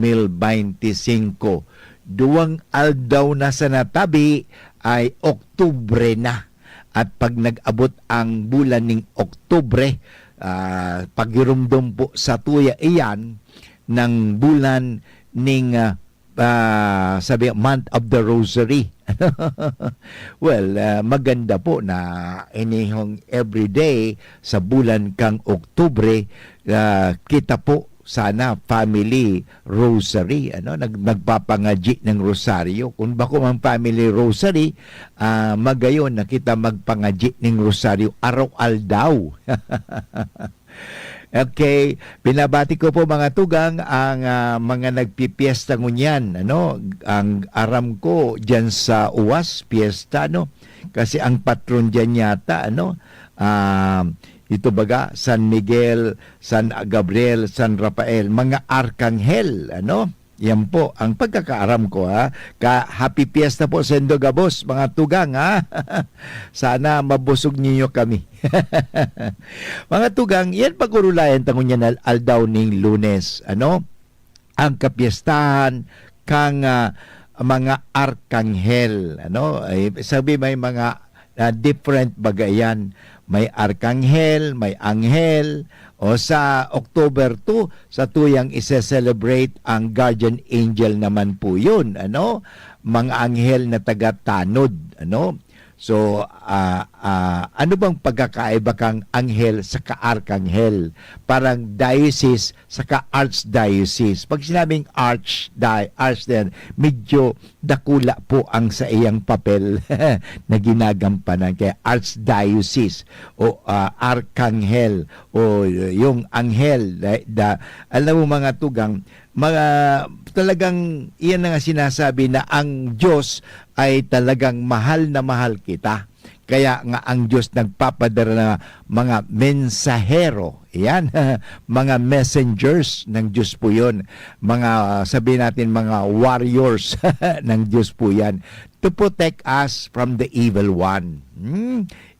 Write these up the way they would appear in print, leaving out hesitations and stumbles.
2025. Duwang aldaw na sa natabi ay Oktubre na. At pag nag-abot ang bulan ng Oktubre, pagirumdum po sa tuya iyan ng bulan ng sabi month of the Rosary. Well, maganda po na inihong everyday sa bulan kang Oktubre, kita po sana family rosary, nagpapangaji ng rosaryo. Kung bako mang family rosary, magayon na kita magpangaji ng rosaryo araw-aldaw. Okay, binabati ko po mga tugang ang mga nagpipiesta ngunyan, ang aram ko diyan sa UWAS piyesta, kasi ang patron diyan yata, ito baga San Miguel, San Gabriel, San Rafael, mga arkanghel, yan po ang pagkakaaram ko, happy fiesta po sa Indogabos, mga tugang, sana mabusog niyo kami. Mga tugang, yan pagurulayan tangon niya na aldaw ning Lunes, ang kapiestahan kang mga arkanghel, sabi may mga different bagayan, may arkanghel, may anghel, o sa October 2, sa tuyang ise-celebrate ang guardian angel naman po yun, mga anghel na taga-tanod, So, ano bang pagkakaiba kang anghel sa ka-arkanghel? Parang diocese sa ka-archdiocese. Pag sinabing arch then, medyo dakula po ang sa iyang papel na ginagampanan. Kaya archdiocese o arkanghel o yung anghel. Alam mo mga tugang, talagang iyan na nga sinasabi na ang Diyos ay talagang mahal na mahal kita. Kaya nga ang Diyos nagpapadala na mga mensahero. Yan, mga messengers ng Diyos po yun. Mga, sabihin natin, mga warriors ng Diyos po yan. To protect us from the evil one.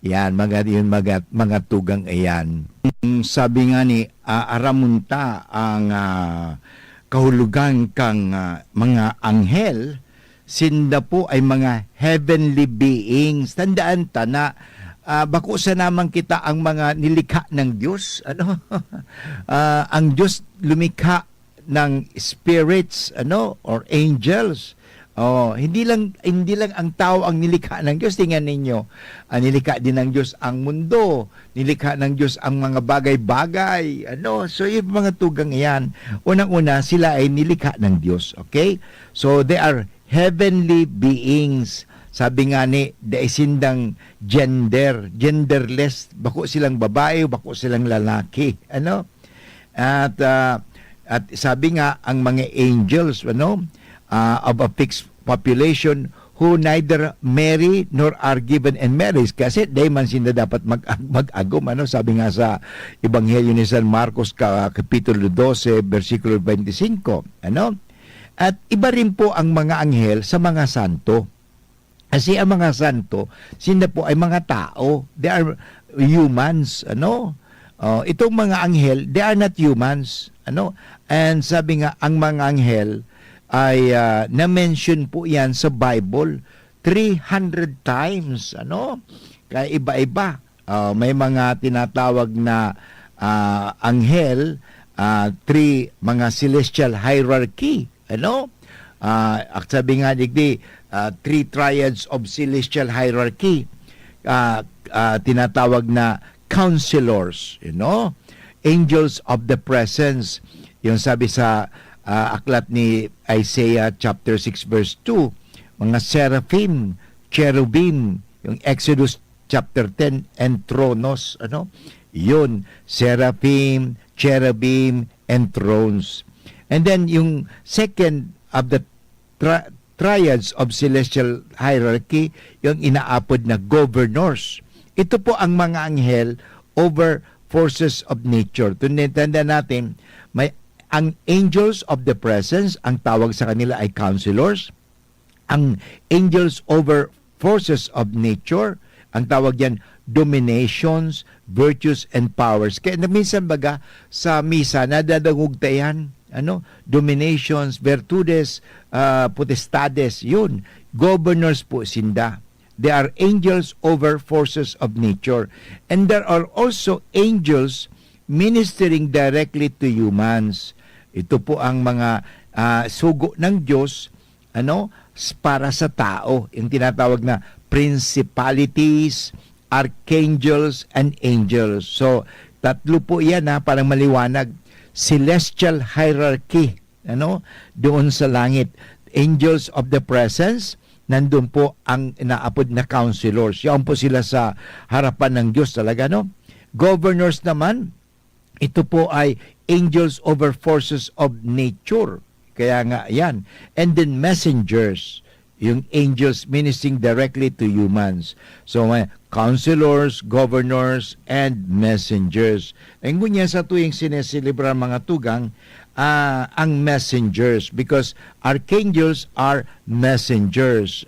Yan, mga tugang iyan. Sabi nga ni Aramunta ang kahulugan kang mga anghel, sinda po ay mga heavenly beings. Tandaan ta na bako sa naman kita ang mga nilikha ng Diyos. Ang Diyos lumikha ng spirits, or angels. Hindi lang ang tao ang nilikha ng Diyos. Tingnan ninyo, nilikha din ng Diyos ang mundo, nilikha ng Diyos ang mga bagay-bagay. So yung mga tugang iyan, unang-una sila ay nilikha ng Diyos. Okay? So they are heavenly beings. Sabi nga ni, daisindang genderless, bako silang babae, bako silang lalaki. At sabi nga ang mga angels, of a fixed population who neither marry nor are given in marriage, kasi day man sila dapat mag-agom, sabi nga sa Ebanghelyo ni San Marcos kapitulo 12 versikulo 25, At iba rin po ang mga anghel sa mga santo. Kasi ang mga santo, sila po ay mga tao. They are humans, itong mga anghel, they are not humans, And sabi nga, ang mga anghel ay na-mention po yan sa Bible 300 times, Kaya iba-iba. May mga tinatawag na anghel, mga celestial hierarchy, sabi nga digdi, three triads of celestial hierarchy, tinatawag na counselors, angels of the presence. Yung sabi sa aklat ni Isaiah chapter 6 verse 2, mga seraphim, cherubim, yung Exodus chapter 10, and thronos, yun, seraphim, cherubim, and thrones. And then yung second of the triads of celestial hierarchy, yung inaapod na governors. Ito po ang mga anghel over forces of nature. Tunitanda natin, may ang angels of the presence, ang tawag sa kanila ay counselors. Ang angels over forces of nature, ang tawag yan dominations, virtues, and powers. Kaya minsan baga sa misa, nadadangog tayan, dominations, virtudes, potestades, yun. Governors po sinda. They are angels over forces of nature. And there are also angels ministering directly to humans. Ito po ang mga sugo ng Diyos para sa tao. Yung tinatawag na principalities, archangels, and angels. So, tatlo po yan parang maliwanag. Celestial hierarchy, doon sa langit. Angels of the presence, nandun po ang inaapod na counselors. Yan po sila sa harapan ng Diyos talaga, Governors naman, ito po ay angels over forces of nature. Kaya nga yan. And then messengers, yung angels ministering directly to humans. So may counselors, governors, and messengers. Ang ganyan sa tuwing sineselebrar mga tugang, ang messengers, because archangels are messengers.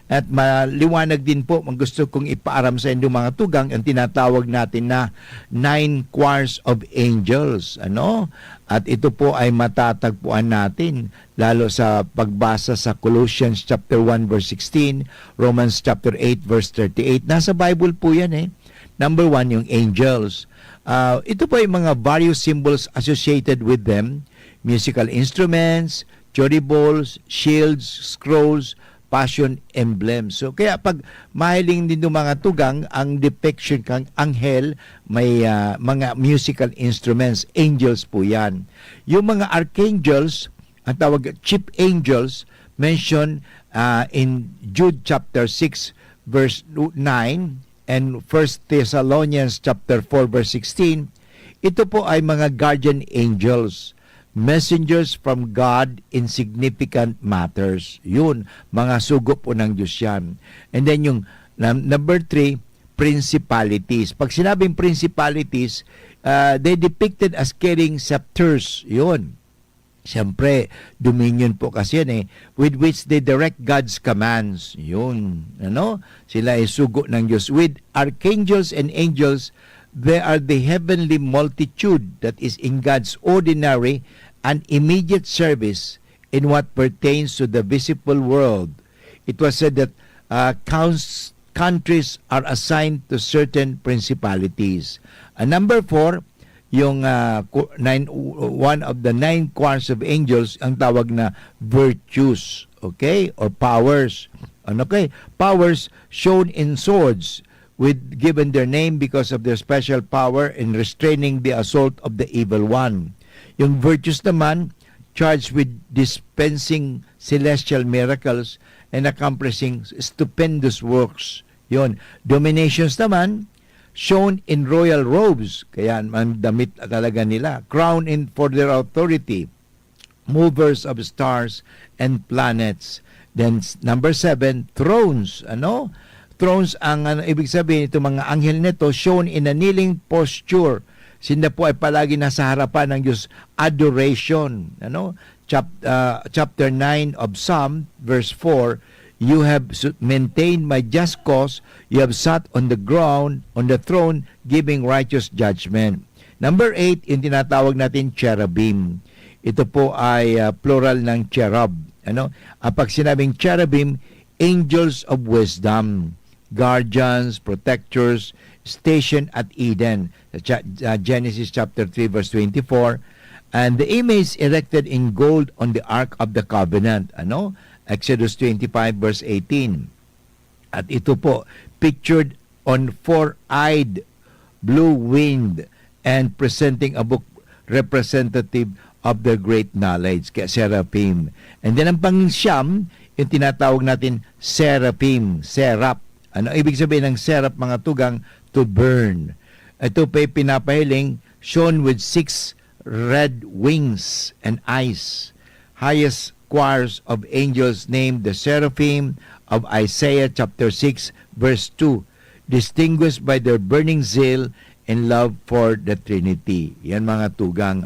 At maliwanag din po, gusto kong ipaaram sa inyo mga tugang, ang tinatawag natin na 9 choirs of angels. At ito po ay matatagpuan natin lalo sa pagbasa sa Colossians chapter 1 verse 16, Romans chapter 8 verse 38. Nasa Bible po yan Number 1, yung angels. Ito po ay mga various symbols associated with them, musical instruments, cherubims, shields, scrolls, passion emblems. So kaya pag mahiling din ng mga tugang, ang depiction kang anghel, may mga musical instruments, angels po yan. Yung mga archangels, ang tawag chief angels, mentioned in Jude chapter 6 verse 9 and 1 Thessalonians chapter 4 verse 16, ito po ay mga guardian angels, messengers from God in significant matters. Yun, mga sugo po ng Diyos yan. And then yung number 3, principalities. Pag sinabing principalities, they depicted as carrying scepters. Yun. Siyempre, dominion po kasi yan with which they direct God's commands. Yun. Sila ay sugo ng Diyos. With archangels and angels, they are the heavenly multitude that is in God's ordinary and immediate service in what pertains to the visible world. It was said that countries are assigned to certain principalities. Number 4, yung one of the 9 choirs of angels, ang tawag na virtues, okay, or powers. Okay, powers shown in swords, with given their name because of their special power in restraining the assault of the evil one. Yung virtues naman, charged with dispensing celestial miracles and accomplishing stupendous works. Yon. Dominations naman, shown in royal robes, kaya man damit talaga nila, crowned in for their authority, movers of stars and planets. Then number 7, thrones. Thrones ang ibig sabihin itong mga anghel nito, shown in a kneeling posture. Sila po ay palagi nasa harapan ng Diyos, adoration. Chapter 9 of Psalm, verse 4, you have maintained my just cause, you have sat on the ground, on the throne, giving righteous judgment. Number 8, yung tinatawag natin cherubim. Ito po ay plural ng cherub. Pag sinabing cherubim, angels of wisdom, guardians, protectors, stationed at Eden. Genesis chapter 3 verse 24. And the image erected in gold on the Ark of the Covenant. Exodus 25 verse 18. At ito po, pictured on 4-eyed blue winged and presenting a book representative of the great knowledge, kaya seraphim. And then ang pang-siyam, yung tinatawag natin seraphim, seraph. Ano ibig sabihin ng seraph, mga tugang? To burn. Ito pa pinapahiling, shown with 6 red wings and eyes. Highest choirs of angels named the seraphim of Isaiah chapter 6 verse 2, distinguished by their burning zeal and love for the Trinity. Yan mga tugang.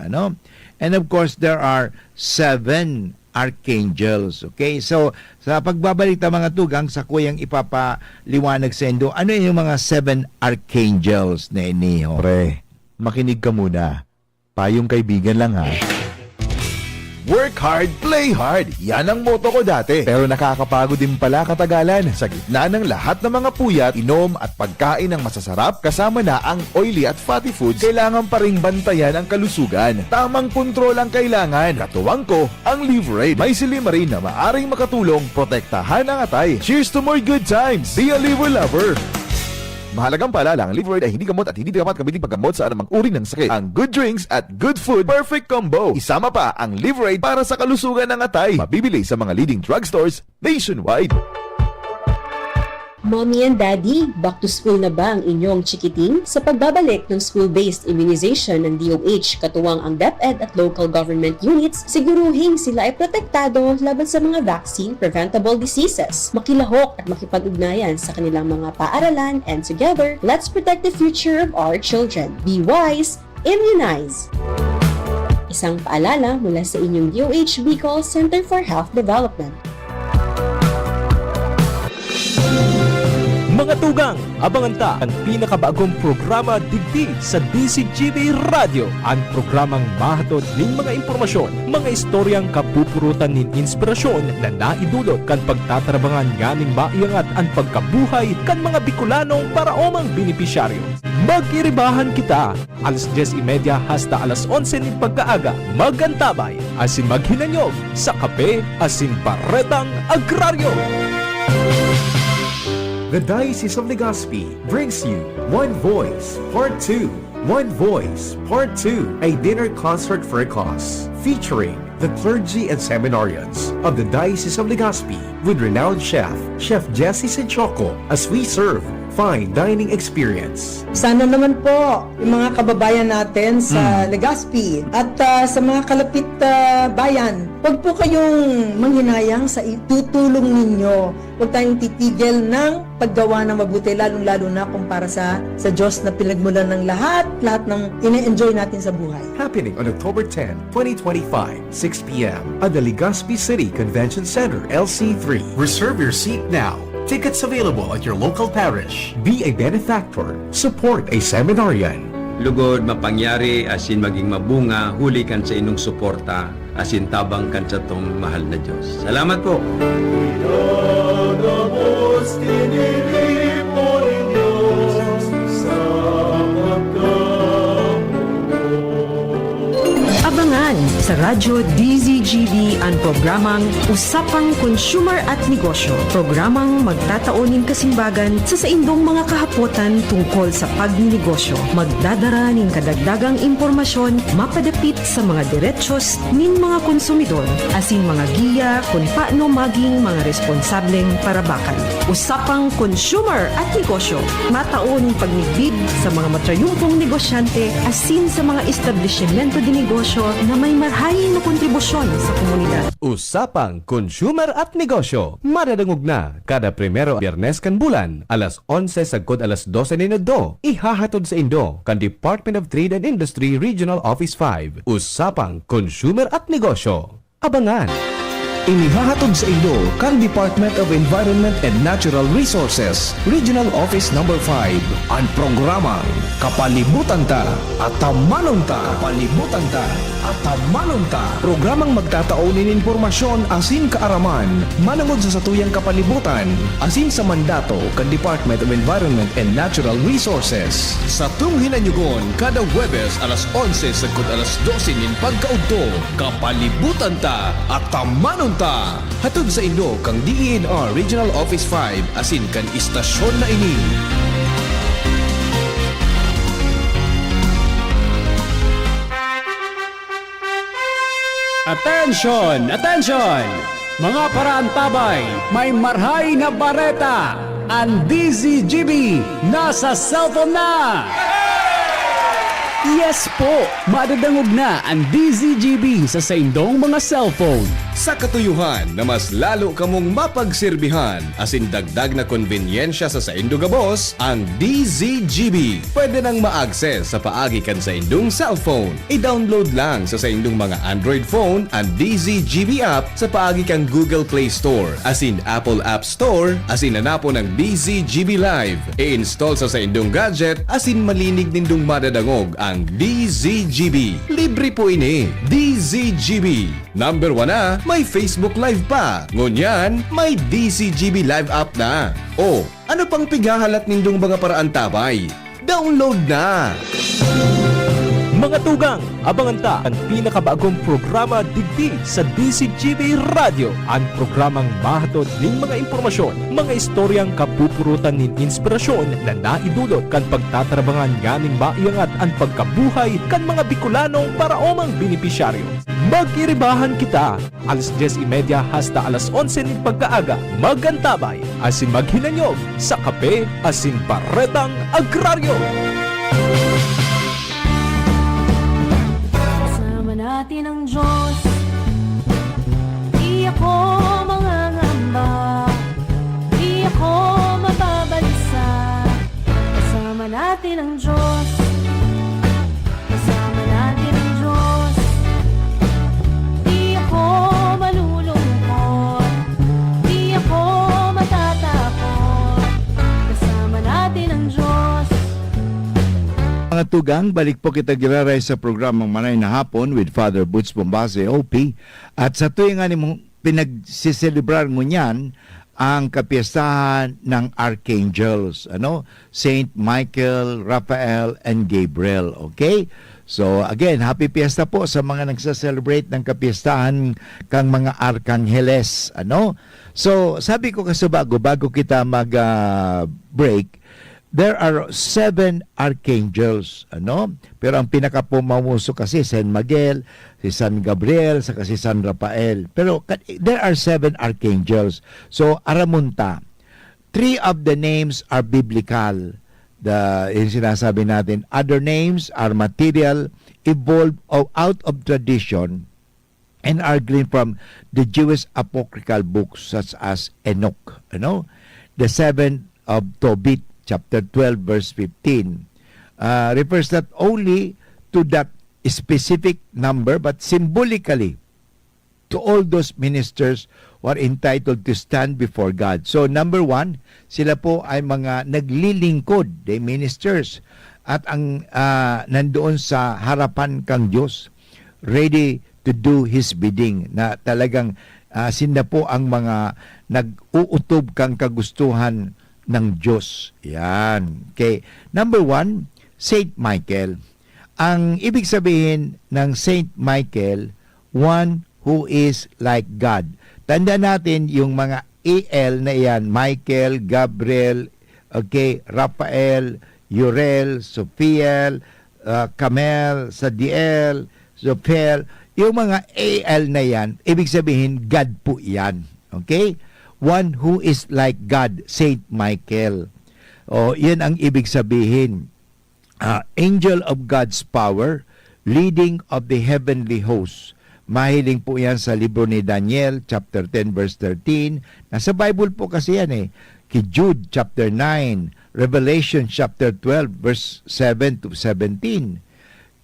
And of course, there are 7 archangels. Okay? So, sa pagbabalita mga tugang, sa kuyang ipapaliwanag sa inyo, ano yung mga 7 archangels na iniho? Pre, makinig ka muna. Payong kaibigan lang ha. Work hard, play hard. Yan ang motto ko dati. Pero nakakapagod din pala katagalan. Sa gitna ng lahat ng mga puyat, inom at pagkain ng masasarap, kasama na ang oily at fatty foods, kailangan pa ring bantayan ang kalusugan. Tamang kontrol ang kailangan. Katuwang ko, ang Liverade. May silimarin na maaring makatulong protektahan ang atay. Cheers to more good times. Be a liver lover. Mahalagang paalala, ang Liverade ay hindi gamot at hindi dapat gamitin paggamot sa anumang uri ng sakit. Ang good drinks at good food, perfect combo. Isama pa ang Liverade para sa kalusugan ng atay. Mabibili sa mga leading drugstores nationwide. Mommy and Daddy, back to school na ba ang inyong chikiting? Sa pagbabalik ng school-based immunization ng DOH, katuwang ang DepEd at local government units, siguruhin sila ay protektado laban sa mga vaccine-preventable diseases. Makilahok at makipag-ugnayan sa kanilang mga paaralan, and together, let's protect the future of our children. Be wise, immunize! Isang paalala mula sa inyong DOH Bicol Center for Health Development. Mga tugang, abangan ta ang pinakabagong programa digdi sa DCGB Radio. Ang programang mahatod ning mga impormasyon, mga istoryang kapupurutan nin inspirasyon na naidulot kan pagtatrabangan nganing maiangat ang pagkabuhay kan mga Bicolanong paraomang benepisyaryo. Mag-iribahan kita, alas 10:30 hasta alas 11 ning pagkaaga. Magantabay, asin maghinanyog sa kape, asin paretang agraryo. The Diocese of Legazpi brings you One Voice, Part 2. One Voice, Part 2, a dinner concert for a cause, featuring the clergy and seminarians of the Diocese of Legazpi with renowned chef, Chef Jesse Senchoco, as we serve fine dining experience. Sana naman po yung mga kababayan natin sa Legazpi at sa mga kalapit bayan, huwag po kayong manghinayang sa itutulong ninyo. Huwag tayong titigil ng paggawa ng mabuti, lalong-lalo na kung para sa Diyos na pinagmulan ng lahat ng ine-enjoy natin sa buhay. Happening on October 10, 2025, 6 p.m. at the Legazpi City Convention Center, LC3. Reserve your seat now. Tickets available at your local parish. Be a benefactor. Support a seminarian. Lugod mapangyari asin maging mabunga, huli kan sa inong suporta, asin tabang kan sa tong mahal na Diyos. Salamat po! Abangan sa Radyo DZGB ang programang Usapang Consumer at Negosyo. Programang magtataonin kasimbagan sa saindong mga kahapotan tungkol sa pagninegosyo. Magdadara ning kadagdagang impormasyon mapadapit sa mga diretsos nin mga konsumidor asin mga giya kung paano maging mga responsableng parabakan. Usapang Consumer at Negosyo. Mataon pagnigbid sa mga matrayumpong negosyante asin sa mga establishmento di negosyo na may marhayin na kontribusyon sa komunidad. Usapang Consumer at Negosyo. Madadangog na kada primero Biyernes kan bulan, alas 11 sagkod alas 12 nino. Ihahatod sa Indo kan Department of Trade and Industry Regional Office 5. Usapang Consumer at Negosyo. Abangan! Inihahatod sa Indo kan Department of Environment and Natural Resources Regional Office No. 5 ang programang Kapalibutan Ta at Tamanon Ta. Kapalibutan Ta at Tamanon Ta. Programang magtataonin informasyon asin kaaraman manangod sa satuyang kapalibutan asin sa mandato kan Department of Environment and Natural Resources. Sa tunghinanyugon kada Huwebes alas 11 sagkod alas 12 nin pagkaudto. Kapalibutan Ta at Tamanon Ta. Hatod sa Indo kang DENR Regional Office 5 asin kan istasyon na ini. Attention! Attention! Mga paraantabay, may marhay na bareta! Ang DZGB nasa cellphone na! Yes po! Madadangog na ang DZGB sa saindong mga cellphone. Sa katuyuhan na mas lalo kamong mapagsilbihan asin dagdag na konbinyensya sa Saindo Gabos, ang DZGB. Pwede nang ma-access sa paagi kan sa indong cellphone. I-download lang sa indong mga Android phone ang DZGB app sa paagi kang Google Play Store, asin Apple App Store, asin nanapo ng DZGB Live. I-install sa indong gadget, asin malinig nindong madadangog ang DZGB. Libre po ini. DZGB. Number 1 na, may Facebook Live pa. Ngunyan, may DZGB Live app na. O, ano pang pighahalat nindong mga paraan tabay? Download na! Mga tugang, abangan ta ang pinakabagong programa digdi sa DCGB Radio. Ang programang mahatod ning mga impormasyon, mga istoryang kapupurutan nin inspirasyon na naidulot kan pagtatrabangan nganing maiangat ang pagkabuhay kan mga Bicolanong para omang benepisyaryo. Magkiribahan kita, alas 10:30 hasta alas 11 ning pagkaaga, magantabay, asin maghinanyog sa kape, asin baretang agraryo. Natin ang Diyos, di ako mangangamba, di ako mababalisa. Kasama natin ang Diyos, kasama natin ang Diyos. Di ako malulungkot, di ako matatakot. Kasama natin ang Diyos. Mga tugang, balik po kita giraray sa programang Manay na Hapon with Father Butch Bombase, OP. At sa tuwing nga mong pinagsiselebrar mo niyan, ang kapiyastahan ng Archangels, Saint Michael, Raphael, and Gabriel. Okay? So again, happy fiesta po sa mga nagsa-celebrate ng kapiyastahan kang mga Archangeles. So sabi ko kasi bago kita mag-break, there are 7 archangels, Pero ang pinakapumamuso kasi San Miguel, si San Gabriel, saka si San Rafael. Pero there are 7 archangels. So aramunta. 3 of the names are biblical. Yung sinasabi natin, other names are material, evolved out of tradition, and are gleaned from the Jewish apocryphal books such as Enoch. The 7 of Tobit, chapter 12, verse 15, refers not only to that specific number, but symbolically to all those ministers who are entitled to stand before God. So, number 1, sila po ay mga naglilingkod, they ministers, at ang nandoon sa harapan kang Diyos, ready to do His bidding, na talagang sila po ang mga nag-uutob kang kagustuhan ng Diyos. Yan. Okay. Number 1, Saint Michael. Ang ibig sabihin ng Saint Michael, one who is like God. Tanda natin yung mga AL na yan, Michael, Gabriel, Raphael, Uriel, Sophiel, Camel, Sadiel, Zophiel, yung mga AL na yan, ibig sabihin, God po yan. Okay? One who is like God, Saint Michael. Yan ang ibig sabihin. Angel of God's power, leading of the heavenly hosts. Mahiling po yan sa libro ni Daniel, chapter 10, verse 13. Nasa Bible po kasi yan Ki Jude, chapter 9. Revelation, chapter 12, verse 7 to 17.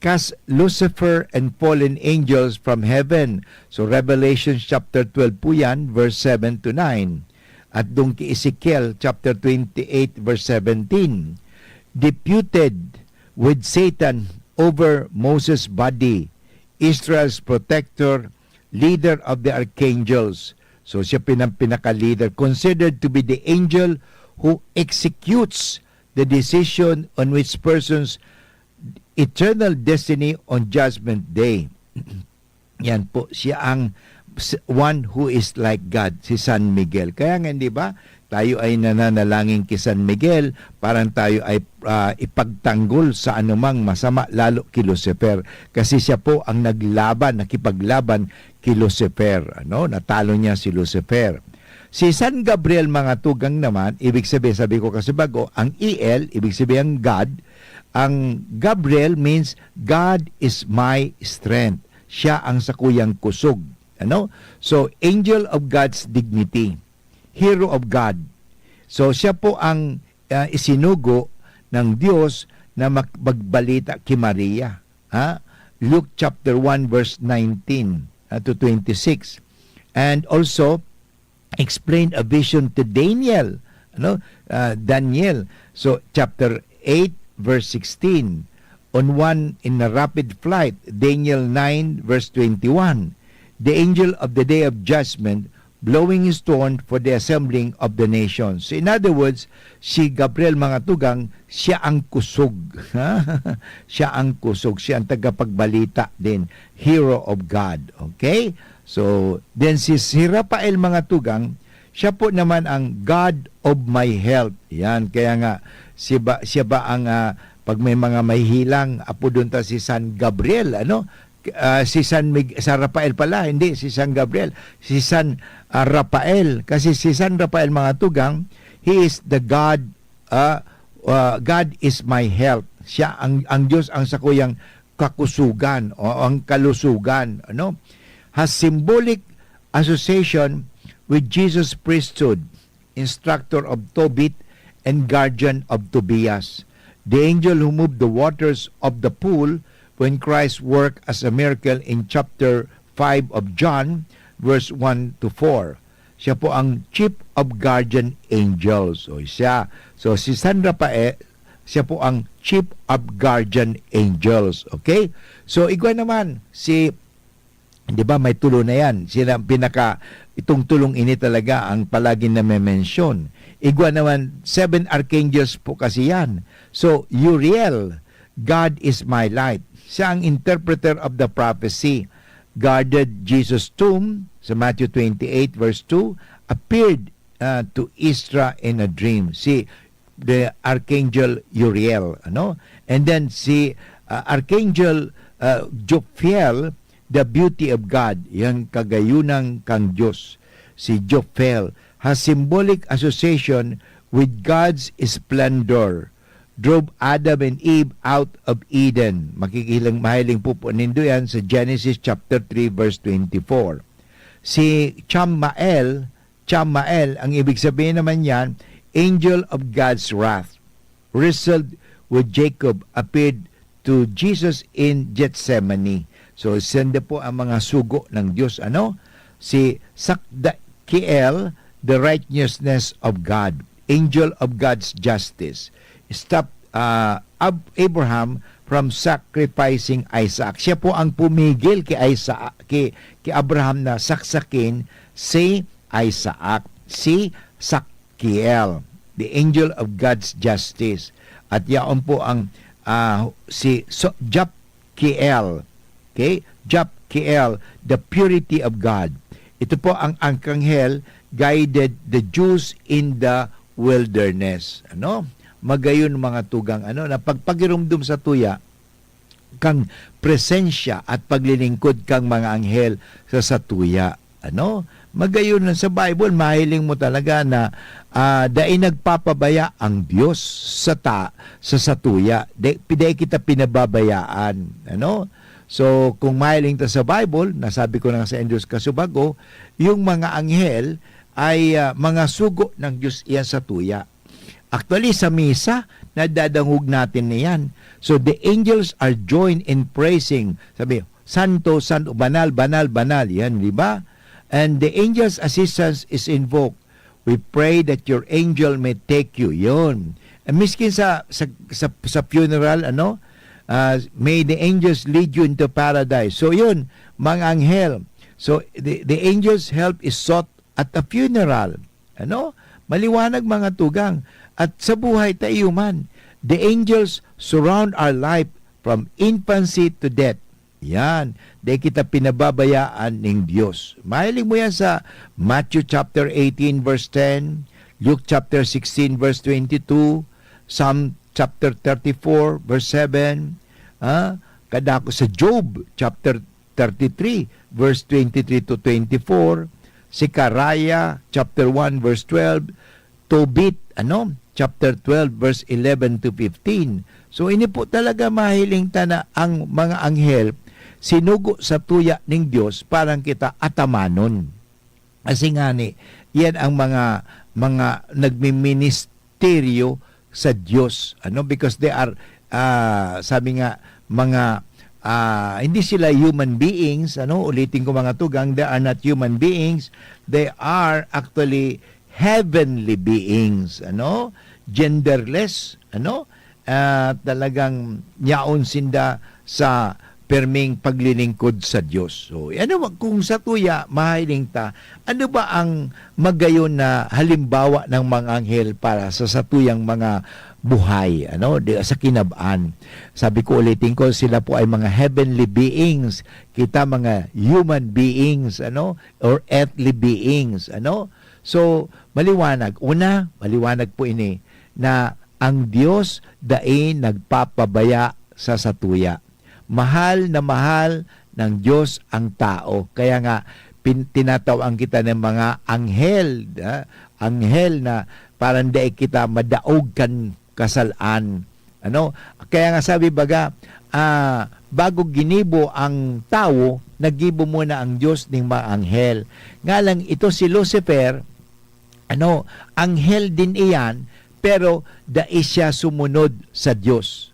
Cast Lucifer and fallen angels from heaven. So Revelation chapter 12 po yan, verse 7 to 9. At doon kay Ezekiel chapter 28, verse 17. Deputed with Satan over Moses' body, Israel's protector, leader of the archangels. So siya pinaka-leader, considered to be the angel who executes the decision on which person's eternal destiny on Judgment Day. Yan po, siya ang one who is like God, si San Miguel. Kaya nga, di ba, tayo ay nananalangin kay San Miguel, parang tayo ay ipagtanggol sa anumang masama, lalo kay Lucifer. Kasi siya po ang nakipaglaban kay Lucifer. Natalo niya si Lucifer. Si San Gabriel, mga tugang naman, ibig sabihin, sabi ko kasi bago, ang EL, ibig sabihin God. Ang Gabriel means God is my strength. Siya ang sakuyang kusog. Ano? So, angel of God's dignity, hero of God. So, siya po ang isinugo ng Diyos na magbalita kay Maria. Ha? Luke chapter 1 verse 19 to 26. And also explained a vision to Daniel. Daniel. So chapter 8 verse 16. On one in a rapid flight, Daniel 9 verse 21. The angel of the day of judgment blowing his horn for the assembling of the nations. So in other words, si Gabriel mga tugang, siya ang kusog. Siya ang kusog. Siya ang tagapagbalita din. Hero of God. Okay? So, then si Rafael mga tugang, siya po naman ang God of my health. Yan. Kaya nga, siya ba ang, pag may mga mahihilang, apo doon ta si San Gabriel, si San Rafael pala, hindi, si San Gabriel, si San Rafael, kasi si San Rafael mga tugang, he is the God, God is my health. Siya ang Diyos ang sakuyang kakusugan o ang kalusugan, has symbolic association with Jesus' priesthood, instructor of Tobit and guardian of Tobias. The angel who moved the waters of the pool when Christ worked as a miracle in chapter 5 of John, verse 1 to 4. Siya po ang chief of guardian angels. So si San Rafael, siya po ang chief of guardian angels. Okay? So igwa naman di ba may tulo na yan. Sila itong tulong ini talaga ang palagi na mention. Igwa naman, 7 archangels po kasi yan. So, Uriel, God is my light. Siya ang interpreter of the prophecy. Guarded Jesus' tomb, sa Matthew 28 verse 2, appeared to Isra in a dream. The archangel Uriel. And then archangel Jophiel, the beauty of God, yung kagayunang kang Diyos. Si Jophiel has symbolic association with God's splendor. Drove Adam and Eve out of Eden. Mahiling po nindo yan sa Genesis chapter 3 verse 24. Si Chamael, ang ibig sabihin naman yan, angel of God's wrath. Wrestled with Jacob, appeared to Jesus in Gethsemane. So, sende po ang mga sugo ng Diyos. Si Sakdakiel, the righteousness of God, angel of God's justice, stopped Abraham from sacrificing Isaac. Siya po ang pumigil kay Abraham na saksakin si Isaac. Si Sakkiel, the angel of God's justice. At yaon po ang si Japkiel. Okay? Japkiel, the purity of God. Ito po ang angkanghel guided the Jews in the wilderness. Magayon mga tugang na pagpagirumdum sa tuya kang presensya at paglilingkod kang mga anghel sa satuya. Magayon sa Bible, mahiling mo talaga na dahil nagpapabaya ang Diyos sa satuya. Dahil kita pinababayaan. So, kung mahiling ta sa Bible, nasabi ko na sa Andrews Kasubago, yung mga anghel ay mga sugo ng Diyos iyan sa tuya. Actually, sa misa, nadadangog natin niyan. So, the angels are joined in praising. Sabi, Santo, Santo, Banal, Banal, Banal. Yan, di ba? And the angel's assistance is invoked. We pray that your angel may take you. Yun. And miskin sa funeral, may the angels lead you into paradise. So yun, mga anghel. So the angels' help is sought at a funeral. Maliwanag mga tugang. At sa buhay tayo man, the angels surround our life from infancy to death. Yan. Dahil kita pinababayaan ng Diyos. Mahiling mo yan sa Matthew chapter 18 verse 10, Luke chapter 16 verse 22, Psalm chapter 34 verse 7, kadako sa Job chapter 33 verse 23 to 24, Zechariah chapter 1 verse 12, Tobit chapter 12 verse 11 to 15. So ini po talaga mahiling tana ang mga anghel sinugo sa tuya ning Dios parang kita atamanon. Kasi nga ni, yan ang mga nagmiministeryo sa Diyos. Because they are, sabi nga, hindi sila human beings. Ulitin ko mga tugang, they are not human beings. They are actually heavenly beings. Genderless. Talagang yaon sinda sa perming paglilingkod sa Diyos. So, kung sa tuya, mahiling ta, ano ba ang magayon na halimbawa ng mga anghel para sa satuyang mga buhay, sa kinabaan? Sabi ko, ulitin ko, sila po ay mga heavenly beings. Kita mga human beings, or earthly beings, So, maliwanag. Una, maliwanag po ini na ang Diyos daing nagpapabaya sa satuya. Mahal na mahal ng Diyos ang tao. Kaya nga, tinatawag kita ng mga anghel. Anghel na parang daig kita madaog kan kasalaan. Kaya nga sabi baga, bago ginibo ang tao, nagibo muna ang Diyos ng mga anghel. Nga lang ito si Lucifer, anghel din iyan, pero dai siya sumunod sa Diyos.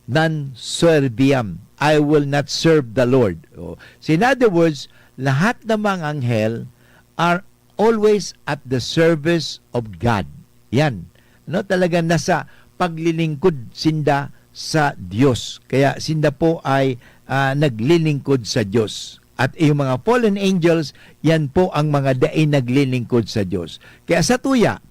Non serviam. I will not serve the Lord. So in other words, lahat ng mga anghel are always at the service of God. Yan. Talaga nasa paglilingkod sinda sa Diyos. Kaya sinda po ay naglilingkod sa Diyos. At yung mga fallen angels, yan po ang mga daing naglilingkod sa Diyos. Kaya sa tuya,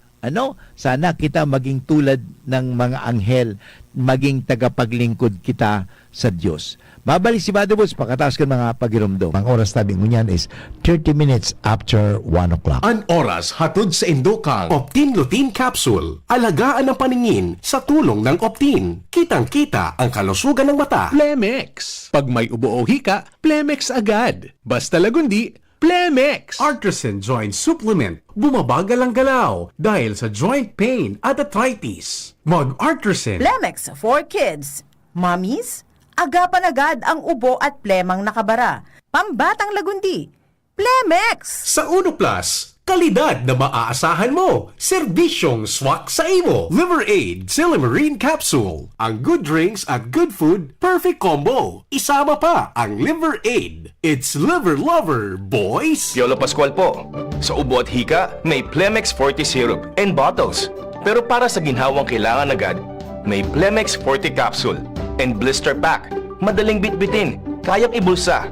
sana kita maging tulad ng mga anghel, maging tagapaglingkod kita sa Diyos. Babalik si Brother Woods pagkatapos ng mga pagirumdo. Ang oras tabi mo niyan is 30 minutes after 1 o'clock. An oras hatod sa Indokang Optin Lutein Capsule. Alagaan ang paningin sa tulong ng Optin. Kitang-kita ang kalusugan ng mata. Plemex. Pag may ubo o hika, Plemex agad. Basta lagundi, Plemex. Artisan Joint Supplement. Bumabagal ang galaw dahil sa joint pain at arthritis. Mag-Artisan. Plemex for kids. Mommies, agapan agad ang ubo at plemang nakabara. Pambatang lagundi. Plemex. Sa Uno Plus, kalidad na maaasahan mo. Serbisyong swak sa imo. Liver Aid Silimarine Capsule. Ang good drinks at good food, perfect combo. Isama pa ang Liver Aid. It's liver lover, boys. Piolo Pascual po. Sa ubo at hika, may Plemex Forte Syrup and bottles. Pero para sa ginhawang kailangan agad, may Plemex Forte Capsule and Blister Pack. Madaling bitbitin, kayang ibulsa.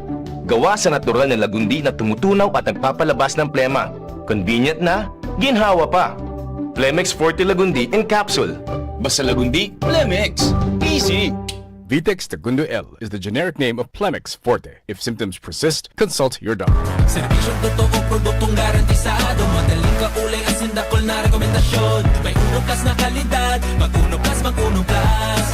Gawa sa natural na lagundi na tumutunaw at nagpapalabas ng plema. Convenient na, ginhawa pa. Plemex Forte Lagundi in Capsule. Basta lagundi, Plemex. Easy! Vitex Segundo L is the generic name of Plemex Forte. If symptoms persist, consult your doctor. Serbisyong totoo, produktong garantisado. Madaling kaulay ang sindakol na rekomendasyon. May Uno Plus na kalidad. Mag-Uno Plus, mag-Uno Plus.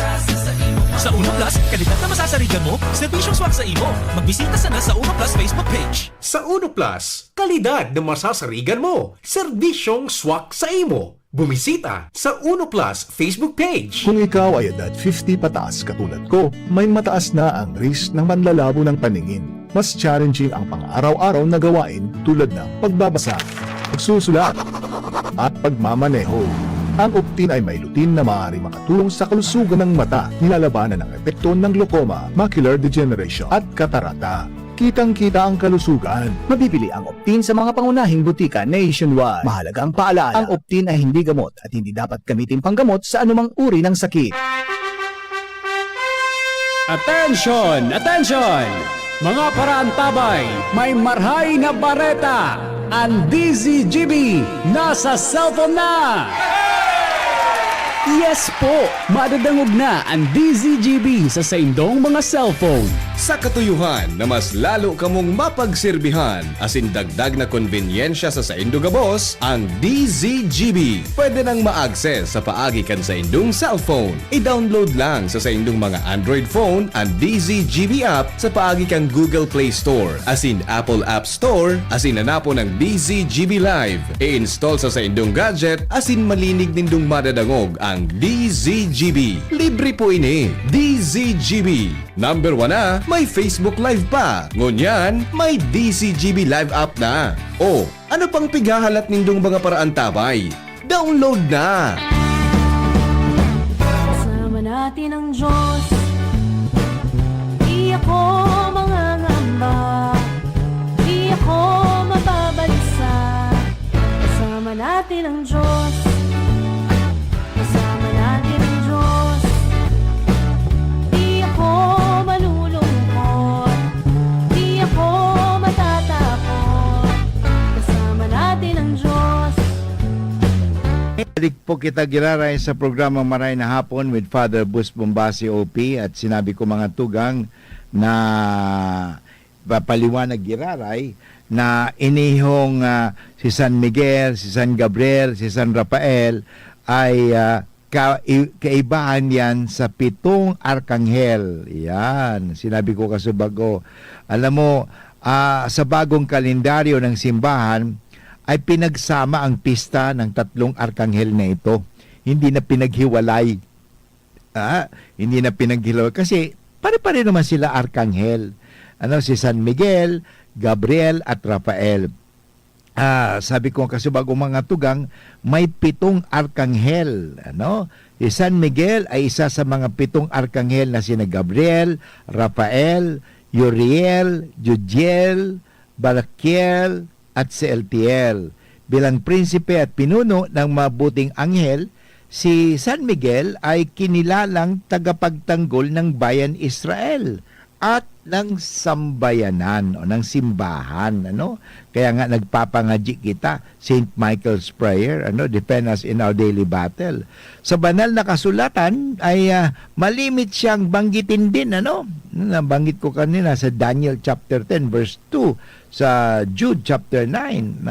Sa Uno Plus, kalidad na masasarigan mo. Serbisyong swak sa imo. Magbisita sana sa Uno Plus Facebook page. Sa Uno Plus, kalidad na masasarigan mo. Serbisyong swak sa imo. Bumisita sa Uno Plus Facebook page. Kung ikaw ay edad 50 pataas katulad ko, may mataas na ang risk ng panlalabo ng paningin. Mas challenging ang pang-araw-araw na gawain tulad ng pagbabasa, pagsusulat, at pagmamaneho. Ang Optin ay may lutein na maaari makatulong sa kalusugan ng mata, nilalabanan ang epekto ng glaucoma, macular degeneration at katarata. Kitang-kita ang kalusugan. Mabibili ang Optin sa mga pangunahing butika nationwide. Mahalaga ang paalala, ang Optin ay hindi gamot at hindi dapat gamitin panggamot sa anumang uri ng sakit. Attention! Attention! Mga paraantabay, may marhay na bareta. Ang DZGB nasa cellphone na! Yes po! Madadangog na ang DZGB sa saindong mga cellphone. Sa katuyuhan na mas lalo kamong mapagsilbihan, asin dagdag na konbinyensya sa saindo gabos, ang DZGB. Pwede nang ma-access sa paagi kan sa indong cellphone. I-download lang sa saindong mga Android phone ang DZGB app sa paagi kan Google Play Store, asin Apple App Store, asin nanapo ng DZGB Live. I-install sa saindong gadget, asin malinig nindong madadangog ang ang DZGB. Libre po ini. DZGB. Number 1 na, may Facebook Live pa. Ngunyan, may DZGB Live app na. O, ano pang pigahalat nindong mga paraan tabay? Download na! Kasama natin ang Diyos. Di ako mangangamba. Di ako mababalisa. Kasama natin ang Diyos. Kasama natin ang Diyos. Di ako malulungkot. Di ako matatakot. Kasama natin ang Diyos. Balik po kita giraray sa programa Maray na Hapon with Father Bus Bombasi OP, at sinabi ko mga tugang na papaliwanag giraray na inihong si San Miguel, si San Gabriel, si San Rafael ay kaibahan yan sa 7 arkanghel. Yan, sinabi ko kasubago. Alam mo, sa bagong kalendaryo ng simbahan, ay pinagsama ang pista ng 3 arkanghel na ito. Hindi na pinaghiwalay. Hindi na pinaghiwalay. Kasi pare-pare naman sila arkanghel. Si San Miguel, Gabriel at Rafael. Sabi ko kasi bago mga tugang, may 7 arkanghel. Si San Miguel ay isa sa mga 7 arkanghel na sina Gabriel, Rafael, Uriel, Judiel, Barakiel, at si Eltiel. Bilang prinsipe at pinuno ng mabuting anghel, si San Miguel ay kinilalang tagapagtanggol ng bayan Israel at ng sambayanan o ng simbahan. Kaya nga nagpapangadyi kita, St. Michael's Prayer, defend us in our daily battle. Sa banal na kasulatan ay malimit siyang banggitin din. Nabanggit ko kanina sa Daniel chapter 10 verse 2, sa Jude chapter 9.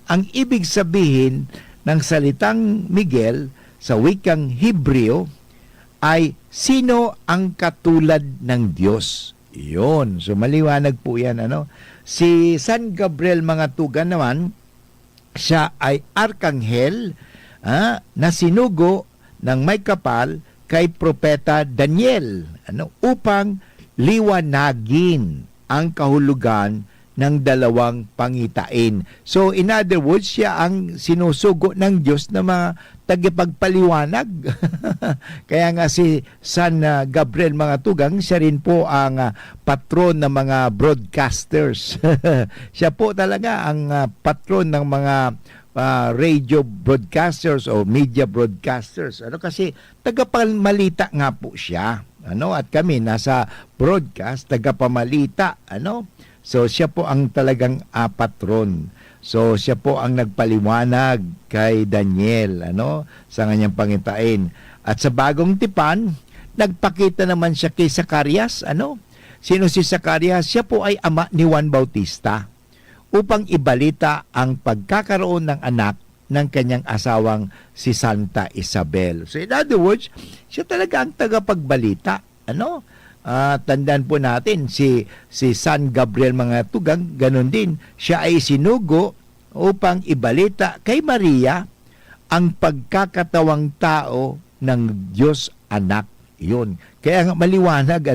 Ang ibig sabihin ng salitang Miguel sa wikang Hebreo ay sino ang katulad ng Diyos. Iyon. So maliwanag po yan. Si San Gabriel mga tugan naman, siya ay arkanghel na sinugo ng may kapal kay Propeta Daniel upang liwanagin ang kahulugan ng 2 pangitain. So in other words, siya ang sinusugo ng Diyos na mga tagapagpaliwanag. Kaya nga si San Gabriel mga tugang, siya rin po ang patron ng mga broadcasters. Siya po talaga ang patron ng mga radio broadcasters o media broadcasters. Kasi tagapamalita nga po siya. At kami nasa broadcast, tagapamalita. So siya po ang talagang patron. So siya po ang nagpaliwanag kay Daniel sa kanyang pangitain. At sa bagong tipan, nagpakita naman siya kay Zacarias. Sino si Zacarias? Siya po ay ama ni Juan Bautista upang ibalita ang pagkakaroon ng anak ng kanyang asawang si Santa Isabel. So in other words, siya talaga ang tagapagbalita. Tandaan po natin si San Gabriel mga tugang, ganun din. Siya ay sinugo upang ibalita kay Maria ang pagkakatawang tao ng Diyos anak. Yun. Kaya nga maliwanag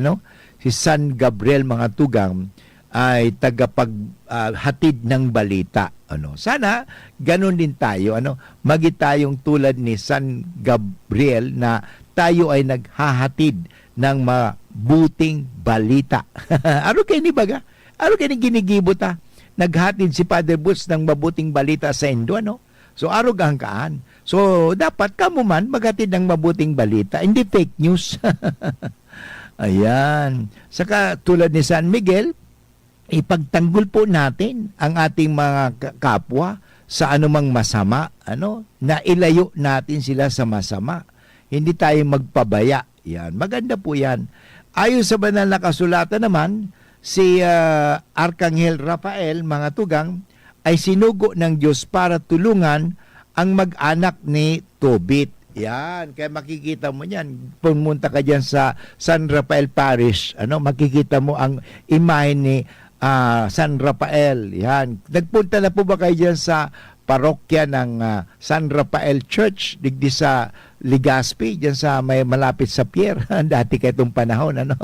si San Gabriel mga tugang ay tagapaghatid ng balita. Sana ganun din tayo. Magi tayong tulad ni San Gabriel na tayo ay naghahatid ng mabuting balita. Ano kayo ni baga? Ano kayo ni ginigibo ta? Naghatid si Father Butz ng mabuting balita sa Indo. So arog ang kaan. So dapat kamo man maghatid ng mabuting balita, hindi fake news. Ayan. Saka tulad ni San Miguel, ipagtanggol po natin ang ating mga kapwa sa anumang masama, na ilayo natin sila sa masama. Hindi tayo magpabaya. Yan, maganda po yan. Ayon sa banal na kasulatan naman, si Arkanghel Rafael, mga tugang, ay sinugo ng Diyos para tulungan ang mag-anak ni Tobit. Yan, kaya makikita mo yan. Pumunta ka dyan sa San Rafael Parish, makikita mo ang imahe ni San Rafael. Yan. Nagpunta na po ba kayo dyan sa parokya ng San Rafael Church digdi sa Legazpi, diyan sa may malapit sa pier. Dati kay itong panahon, ano.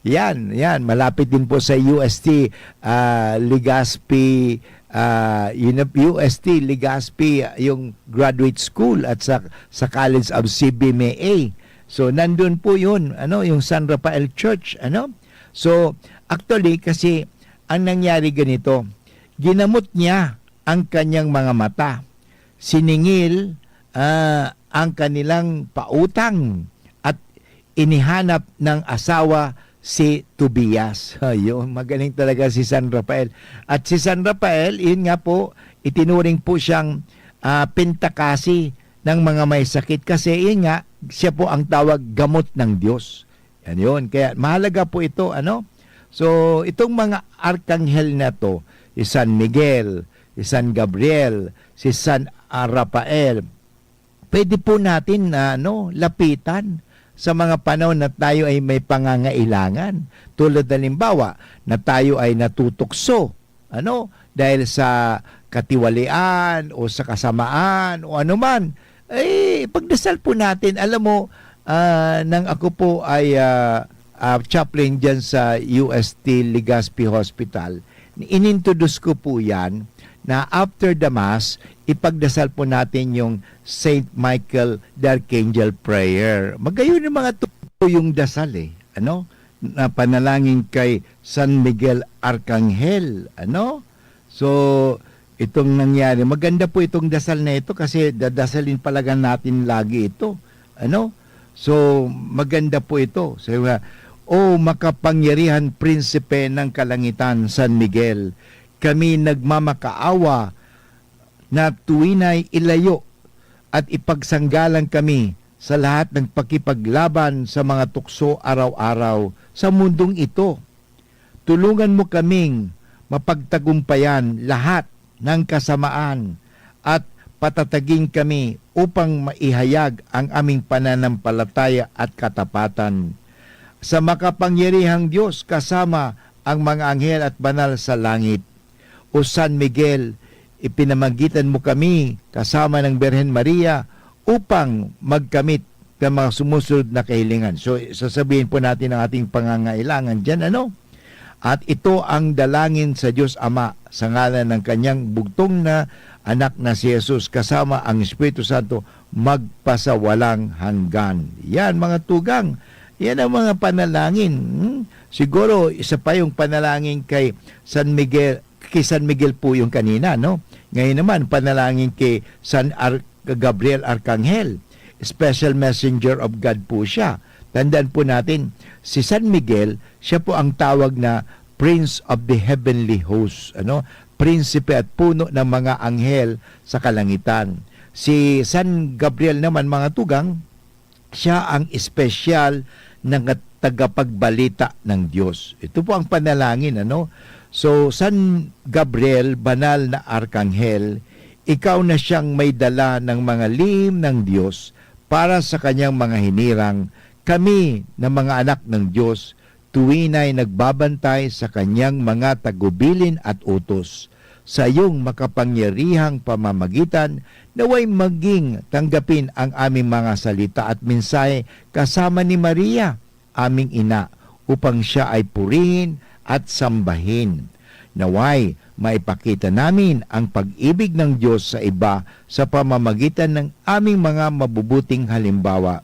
Yan, malapit din po sa UST Legazpi, UST Legazpi, yung graduate school at sa College of CBMA. So nandun po yun, ano, yung San Rafael Church, ano. So actually kasi ang nangyari ganito, ginamot niya ang kanyang mga mata, siningil ang kanilang pautang at inihanap ng asawa si Tobias. Ayun, magaling talaga si San Rafael. At si San Rafael, yun nga po, itinuring po siyang pintakasi ng mga may sakit kasi yun nga, siya po ang tawag gamot ng Diyos. Yan yun. Kaya mahalaga po ito, ano? So, itong mga arkanghel na to, si San Miguel, si San Gabriel, si San Rafael, pwede po natin lapitan sa mga panahon na tayo ay may pangangailangan. Tulad halimbawa na tayo ay natutukso, dahil sa katiwalian o sa kasamaan o anuman, pagdasal po natin. Alam mo, nang ako po ay chaplain dyan sa UST Legazpi Hospital, inintroduce ko po yan na after the Mass, ipagdasal po natin yung Saint Michael the Archangel Prayer. Magayon yung mga po yung dasal na panalangin kay San Miguel Arcangel. So, itong nangyari, maganda po itong dasal na ito kasi dadasalin palaga natin lagi ito. So, maganda po ito. So, O makapangyarihan prinsipe ng kalangitan, San Miguel, kami nagmamakaawa na tuwinay ilayo at ipagsanggalang kami sa lahat ng pakipaglaban sa mga tukso araw-araw sa mundong ito. Tulungan mo kaming mapagtagumpayan lahat ng kasamaan at patatagin kami upang maihayag ang aming pananampalataya at katapatan. Sa makapangyarihang Diyos kasama ang mga anghel at banal sa langit. O San Miguel, ipinamagitan mo kami kasama ng Birhen Maria upang magkamit ng mga sumusunod na kahilingan. So, sasabihin po natin ang ating pangangailangan dyan, At ito ang dalangin sa Diyos Ama sa ngalan ng kanyang bugtong na anak na si Jesus kasama ang Espiritu Santo magpasawalang hanggan. Yan mga tugang, yan ang mga panalangin. Siguro isa pa yung panalangin kay San Miguel po yung kanina, Ngayon naman panalangin kay San Gabriel Arcangel. Special messenger of God po siya. Tandaan po natin, si San Miguel, siya po ang tawag na Prince of the Heavenly Host, prinsipe at puno ng mga anghel sa kalangitan. Si San Gabriel naman, mga tugang, siya ang espesyal na tagapagbalita ng Diyos. Ito po ang panalangin, So, San Gabriel, banal na arkanghel, ikaw na siyang may dala ng mga lihim ng Diyos para sa kanyang mga hinirang. Kami na mga anak ng Diyos, tuwinay nagbabantay sa kanyang mga tagubilin at utos. Sa iyong makapangyarihang pamamagitan, naway maging tanggapin ang aming mga salita at mensahe kasama ni Maria, aming ina, upang siya ay purihin at sambahin. Naway maipakita namin ang pag-ibig ng Diyos sa iba sa pamamagitan ng aming mga mabubuting halimbawa.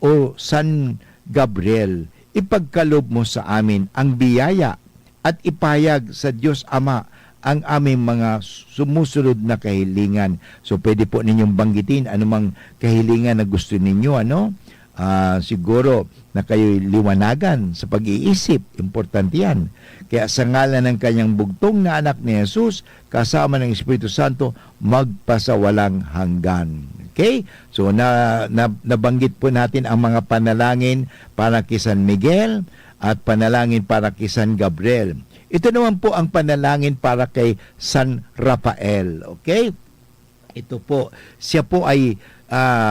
O San Gabriel, ipagkalob mo sa amin ang biyaya at ipahayag sa Diyos Ama ang aming mga sumusunod na kahilingan. So pwede po ninyong banggitin anumang kahilingan na gusto ninyo, siguro na kayo'y liwanagan sa pag-iisip. Importante yan. Kaya sa ngalan ng kanyang bugtong na anak ni Jesus, kasama ng Espiritu Santo, magpasawalang hanggan. Okay? So, nabanggit po natin ang mga panalangin para kay San Miguel at panalangin para kay San Gabriel. Ito naman po ang panalangin para kay San Rafael. Okay? Ito po, siya po ay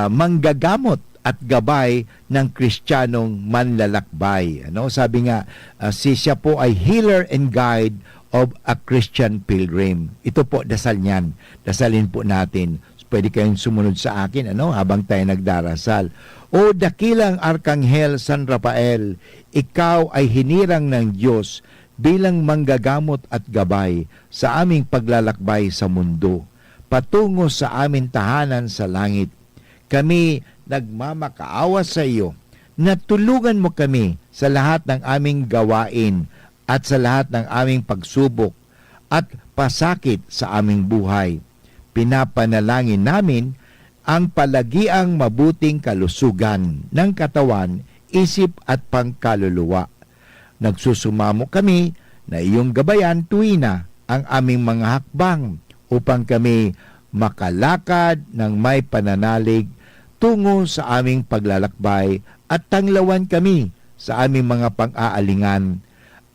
manggagamot at gabay ng Kristiyanong manlalakbay. Sabi nga, siya po ay healer and guide of a Christian pilgrim. Ito po, dasal niyan. Dasalin po natin. Pwede kayong sumunod sa akin habang tayo nagdarasal. O dakilang Arkanghel San Rafael, ikaw ay hinirang ng Diyos bilang manggagamot at gabay sa aming paglalakbay sa mundo, patungo sa aming tahanan sa langit. Kami nagmamakaawa sa iyo na tulungan mo kami sa lahat ng aming gawain at sa lahat ng aming pagsubok at pasakit sa aming buhay. Pinapanalangin namin ang palagiang mabuting kalusugan ng katawan, isip at pangkaluluwa. Nagsusumamo kami na iyong gabayan tuwina ang aming mga hakbang upang kami makalakad ng may pananalig tungo sa aming paglalakbay at tanglawan kami sa aming mga pang-aalingan,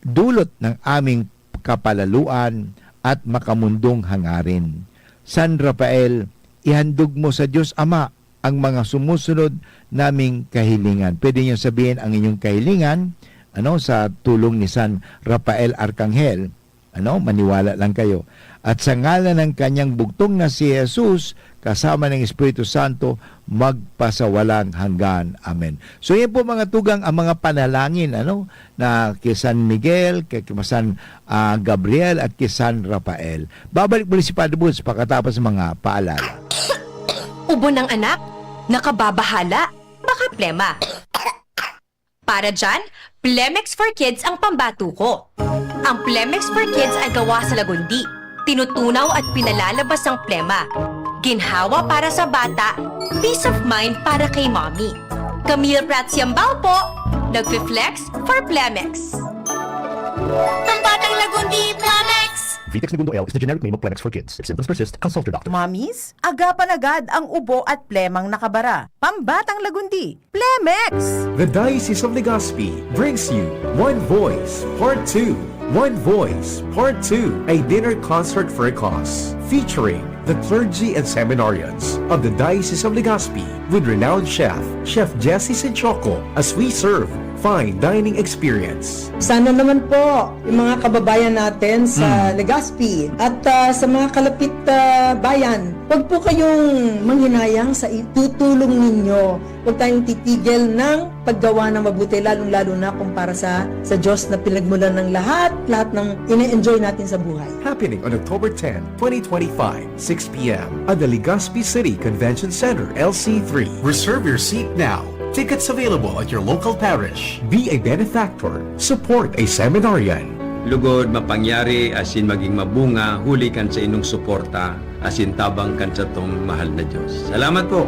dulot ng aming kapalaluan at makamundong hangarin. San Rafael, ihandog mo sa Diyos Ama ang mga sumusunod naming kahilingan. Pwede niyo sabihin ang inyong kahilingan sa tulong ni San Rafael Arkanghel. Maniwala lang kayo. At sa ngalan ng kanyang bugtong na si Jesus, kasama ng Espiritu Santo, magpasawalang hanggan. Amen. So yan po mga tugang ang mga panalangin na kay San Miguel, kay San Gabriel at kay San Rafael. Babalik muli si Padre Boots pagkatapos mga paalala. Ubo ng anak, nakababahala, baka plema. Para dyan, Plemex for Kids ang pambato ko. Ang Plemex for Kids ay gawa sa lagundi. Tinutunaw at pinalalabas ang plema. Ginhawa para sa bata, peace of mind para kay mommy. Camille Prats Yambao po, nagfi-flex for Plemex. Pambatang lagundi, Plemex! Vitex Segundo L is the generic name of Plemex for kids. If symptoms persist, consult your doctor. Mommies, agapan agad ang ubo at plemang nakabara. Pambatang lagundi, Plemex! The Diocese of Legazpi brings you One Voice, Part 2. One Voice, Part 2, a dinner concert for a cause, featuring the clergy and seminarians of the Diocese of Legazpi with renowned chef, Chef Jesse Senchoco, as we serve fine dining experience. Sana naman po yung mga kababayan natin sa Legazpi at sa mga kalapit bayan, huwag po kayong manghinayang sa itutulong ninyo. Huwag tayong titigil ng paggawa ng mabuti, lalong-lalo na kung para sa Diyos na pinagmulan ng lahat ng ine-enjoy natin sa buhay. Happening on October 10, 2025, 6 p.m. at the Legazpi City Convention Center, LC3. Reserve your seat now. Tickets available at your local parish. Be a benefactor. Support a seminarian. Lugod mapangyari asin maging mabunga, huli kan sa inong suporta, asin tabang kan sa tong mahal na Diyos. Salamat po!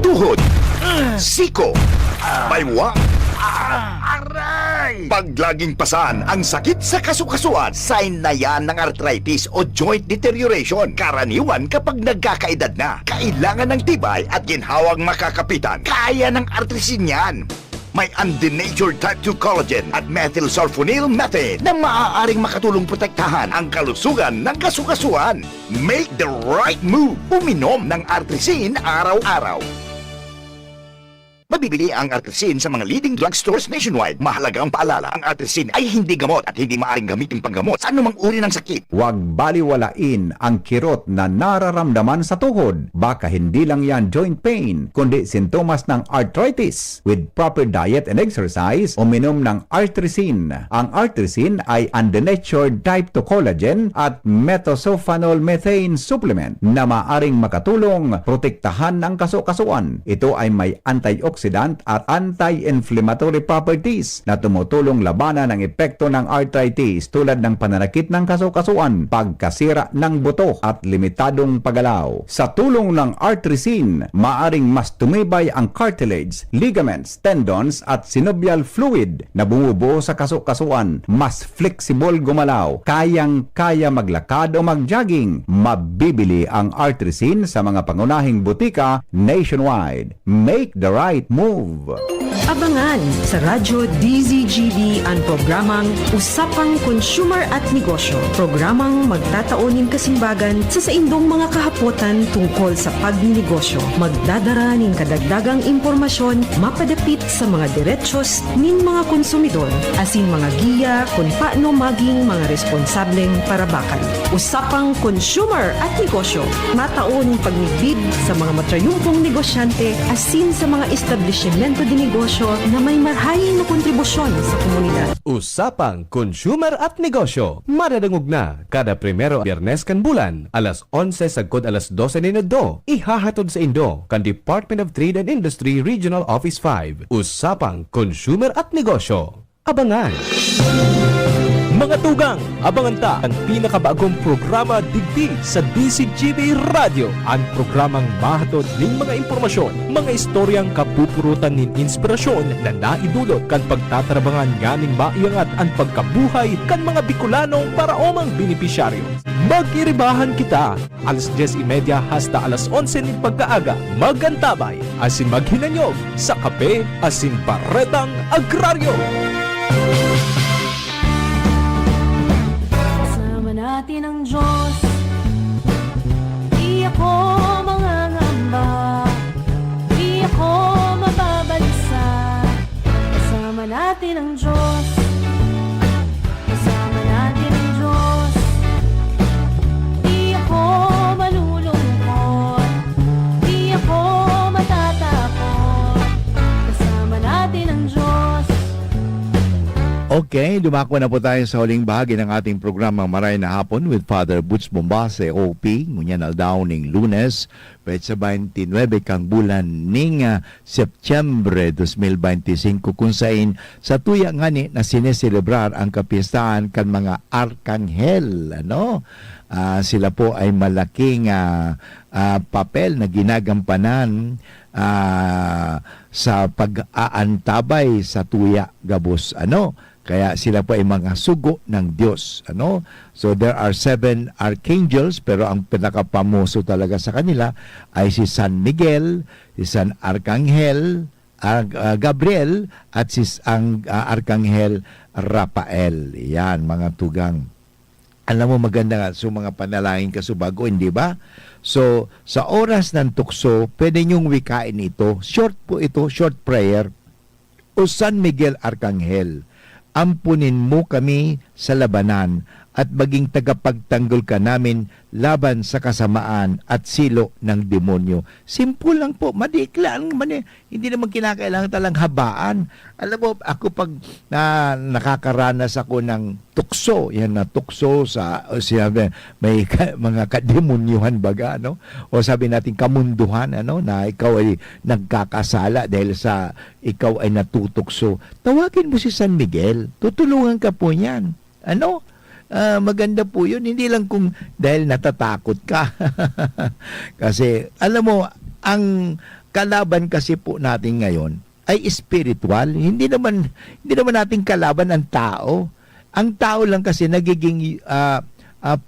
Tuhod, siko, baywa, aray! Paglaging pasan ang sakit sa kasukasuan, sign na yan ng arthritis o joint deterioration. Karaniwan kapag nagkakaedad na, kailangan ng tibay at ginhawang makakapitan. Kaya ng artrisin yan. May undenatured type 2 collagen at methylsulfonyl methane na maaaring makatulong protektahan ang kalusugan ng kasukasuan. Make the right move. Uminom ng artrisin araw-araw. Mabibili ang artrisin sa mga leading drugstores nationwide. Mahalaga ang paalala, ang artrisin ay hindi gamot at hindi maaaring gamitin panggamot sa anumang uri ng sakit. Huwag baliwalain ang kirot na nararamdaman sa tuhod. Baka hindi lang yan joint pain, kundi sintomas ng arthritis. With proper diet and exercise, uminom ng artrisin. Ang artrisin ay undenatured type 2 collagen at methylsulfonyl methane supplement na maaaring makatulong protektahan ng kasukasuan. Ito ay may antioxidant at anti-inflammatory properties na tumutulong labanan ang epekto ng arthritis tulad ng pananakit ng kasukasuan, pagkasira ng buto at limitadong paggalaw. Sa tulong ng artrisin, maaring mas tumibay ang cartilage, ligaments, tendons at synovial fluid na bumubuo sa kasukasuan, mas flexible gumalaw, kayang-kaya maglakad o mag-jogging. Mabibili ang artrisin sa mga pangunahing butika nationwide. Make the right move. Abangan sa Radyo DZGB ang programang Usapang Consumer at Negosyo. Programang magtataonin kasimbagan sa saindong mga kahapotan tungkol sa pagninegosyo. Magdadara ning kadagdagang impormasyon mapadapit sa mga diretsos nin mga konsumidor asin mga giya kung paano maging mga responsableng parabakan. Usapang Consumer at Negosyo. Mataon pagnigbid sa mga matrayumpong negosyante asin sa mga establishmento de negosyo na may marhayin na kontribusyon sa komunidad. Usapang Consumer at Negosyo. Maradangog na kada primero Biyernes kan bulan, alas 11 sagkod alas 12 ni Naddo. Ihahatod sa Indo kan Department of Trade and Industry Regional Office 5. Usapang Consumer at Negosyo. Abangan! Mga tugang, abangan ta ang pinakabagong programa digdi sa DCGB Radio. Ang programang mahatod ning mga impormasyon, mga istoryang kapupurutan nin inspirasyon na naidulot kan pagtatrabangan nganing maiangat ang pagkabuhay kan mga Bicolanong paraomang benepisyaryo. Mag-iribahan kita alas 10:30 hasta alas 11 ning pagkaaga. Magantabay asin maghinanyog sa kape asin paretang agraryo. Natin ang Diyos, di ako mangangamba, di ako mababalisa. Kasama natin ang Diyos, kasama natin ang Diyos. Di ako malulungkot, di ako matatakot. Kasama natin ang Diyos. Okay, dumako na po tayo sa huling bahagi ng ating programang Maray na Hapon with Father Butch Bombase, OP. Ngunyan aldaw ning Lunes, petsa 29 kang bulan ning Setyembre 2025 kung sain sa tuya ngani na sineselebrar ang kapistahan kan mga arkanghel. Sila po ay malaking papel na ginagampanan sa pag-aantabay sa tuya gabos. Kaya sila po ay mga sugo ng Diyos. So there are 7 archangels, pero ang pinakapamuso talaga sa kanila ay si San Miguel, si San Arkanghel, Gabriel, at si ang Arkanghel Rafael. Yan, mga tugang. Alam mo, maganda nga so mga panalangin kasubago, hindi ba? So, sa oras ng tukso, pwede niyong wikain ito. Short po ito, short prayer. O San Miguel Arkanghel, ampunin mo kami sa labanan at maging tagapagtanggol ka namin laban sa kasamaan at silo ng demonyo. Simple lang po, madikla lang naman hindi naman kinakailangan talang habaan. Alam mo, ako pag nakakaranas ako ng tukso, yan na tukso sa sinabi, may mga kademonyuhan baga, o sabi natin kamunduhan, na ikaw ay nagkakasala dahil sa ikaw ay natutukso. Tawagin mo si San Miguel, tutulungan ka po niyan. Maganda po yun. Hindi lang kung dahil natatakot ka. Kasi, alam mo, ang kalaban kasi po natin ngayon ay spiritual. Hindi naman natin kalaban ang tao. Ang tao lang kasi nagiging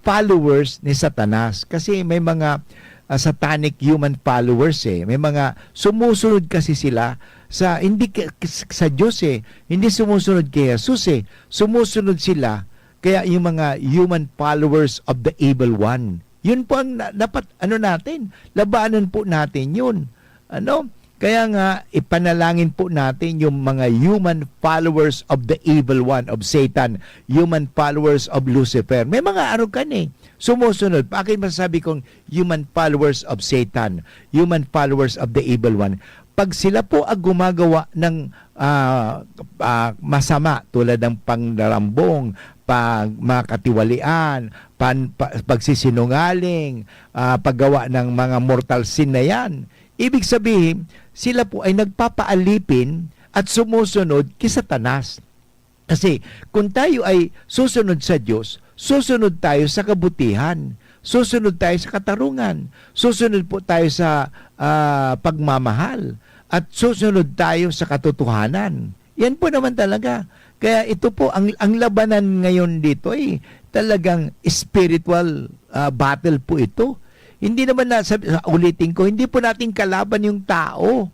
followers ni Satanas. Kasi may mga satanic human followers May mga sumusunod kasi sila sa hindi sa Diyos Hindi sumusunod kay Jesus Sumusunod sila. Kaya yung mga human followers of the evil one, yun po ang dapat natin, labanan po natin yun. Kaya nga ipanalangin po natin yung mga human followers of the evil one, of Satan, human followers of Lucifer. May mga sumusunod. Bakit masasabi kong human followers of Satan, human followers of the evil one? Pag sila po ang gumagawa ng masama tulad ng pandarambong, makatiwalian, pagsisinungaling, paggawa ng mga mortal sin na yan, ibig sabihin, sila po ay nagpapaalipin at sumusunod kay Satanas. Kasi kung tayo ay susunod sa Diyos, susunod tayo sa kabutihan, susunod tayo sa katarungan, susunod po tayo sa pagmamahal, at susunod tayo sa katotohanan. Yan po naman talaga. Kaya ito po, ang labanan ngayon dito ay talagang spiritual battle po ito. Hindi naman ulitin ko, hindi po natin kalaban yung tao.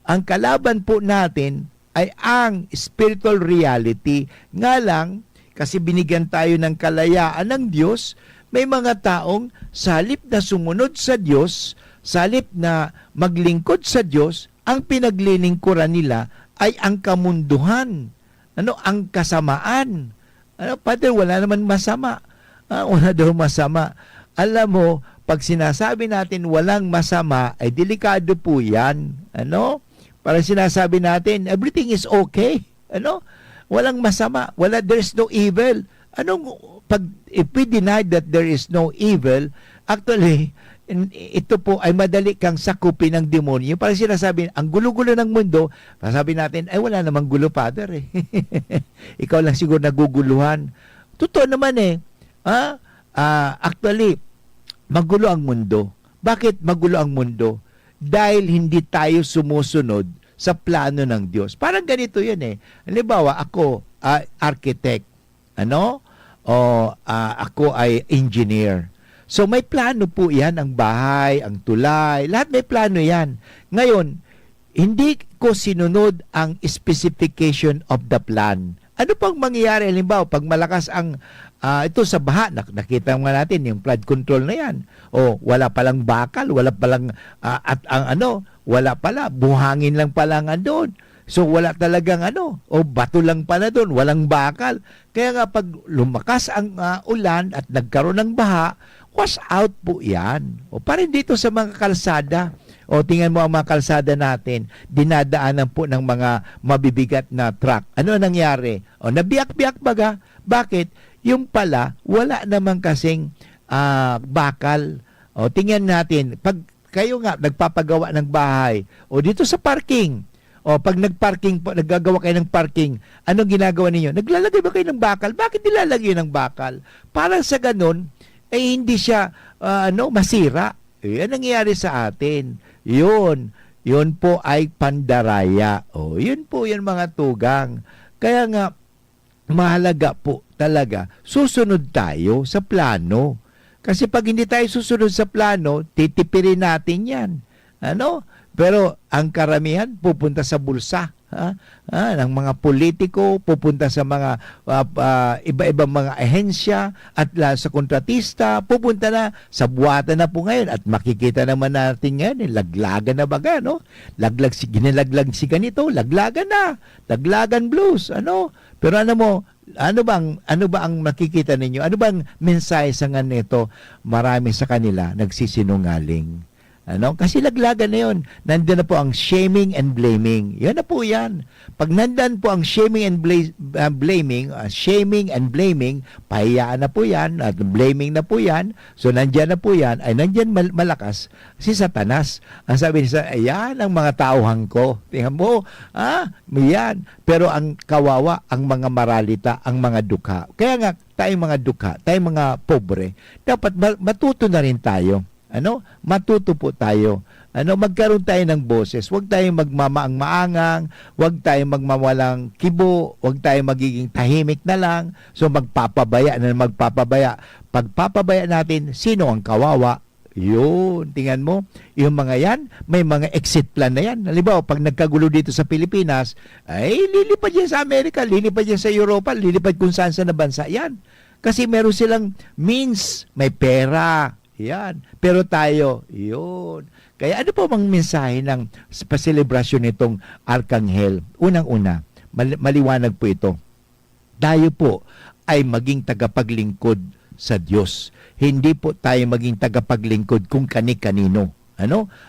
Ang kalaban po natin ay ang spiritual reality. Nga lang, kasi binigyan tayo ng kalayaan ng Diyos, may mga taong salip na sumunod sa Diyos, salip na maglingkod sa Diyos, ang pinaglilingkuran nila ay ang kamunduhan. Ang kasamaan. Padre, wala naman masama. Wala daw masama. Alam mo, pag sinasabi natin walang masama, ay delikado po yan. Para sinasabi natin, everything is okay. Walang masama. There's no evil. If we deny that there is no evil, actually, ito po ay madali kang sakupin ng demonyo. Para sinasabi, ang gulo-gulo ng mundo, sabi natin, ay wala namang gulo, Father. Ikaw lang siguro naguguluhan. Totoo naman actually, magulo ang mundo. Bakit magulo ang mundo? Dahil hindi tayo sumusunod sa plano ng Diyos. Parang ganito yan Halimbawa, ako, architect. Ako ay engineer. So may plano po yan, ang bahay, ang tulay, lahat may plano yan. Ngayon, hindi ko sinunod ang specification of the plan. Ano pang mangyayari? Halimbawa, pag malakas ang ito sa baha, nakita nga natin yung flood control na yan. O wala palang bakal, wala palang wala pala, buhangin lang pala nga doon. So wala talagang bato lang pala doon, walang bakal. Kaya nga pag lumakas ang ulan at nagkaroon ng baha, wash out po yan. O parang dito sa mga kalsada. O tingnan mo ang mga kalsada natin, dinadaanan po ng mga mabibigat na truck. Ano nangyari? O nabiyak-biyak baga. Bakit? Yung pala, wala naman kasing bakal. O tingnan natin, pag kayo nga nagpapagawa ng bahay, o dito sa parking, o pag naggagawa kayo ng parking, anong ginagawa ninyo? Naglalagay ba kayo ng bakal? Bakit nilalagay ng bakal? Para sa ganun, hindi siya masira. Yan ang nangyayari sa atin. Yun po ay pandaraya. Yun po yan mga tugang. Kaya nga, mahalaga po talaga, susunod tayo sa plano. Kasi pag hindi tayo susunod sa plano, titipirin natin yan. Pero ang karamihan pupunta sa bulsa ng mga politiko, pupunta sa mga iba-ibang mga ahensya at sa kontratista, pupunta na sa buwatan na po ngayon at makikita naman natin ngayon, laglagan na baga, ginalaglag si ganito, laglagan na, laglagan blues, pero ano ba ang makikita ninyo? Ano bang mensahe sa nito? Marami sa kanila nagsisinungaling. Kasi laglagan na yun. Nandun na po ang shaming and blaming. Yan na po yan. Pag nandun po ang shaming and blaming, pahiyaan na po yan, at blaming na po yan. So nandyan na po yan, ay nandyan malakas si Satanas. Ang sabi niya, ayan ang mga tauhan ko. Tingnan mo, yan. Pero ang kawawa, ang mga maralita, ang mga dukha. Kaya nga, tayong mga dukha, tayong mga pobre, dapat matuto na rin tayo. Matuto po tayo. Magkaroon tayo ng boses. Huwag tayong magmamaang-maangang, huwag tayong magmawalang kibo, huwag tayong magiging tahimik na lang. So magpapabaya. Pagpapabaya natin, sino ang kawawa? Yun, tingnan mo, yung mga yan, may mga exit plan na yan. Halimbawa, pag nagkagulo dito sa Pilipinas, ay lilipad yan sa Amerika, lilipad yan sa Europa, lilipad kung saan sa na bansa yan. Kasi meron silang means, may pera. Yan. Pero tayo, yun. Kaya ano po mang mensahe ng pa-celebration nitong Arkanghel? Unang-una, maliwanag po ito. Tayo po ay maging tagapaglingkod sa Diyos. Hindi po tayo maging tagapaglingkod kung kani-kanino.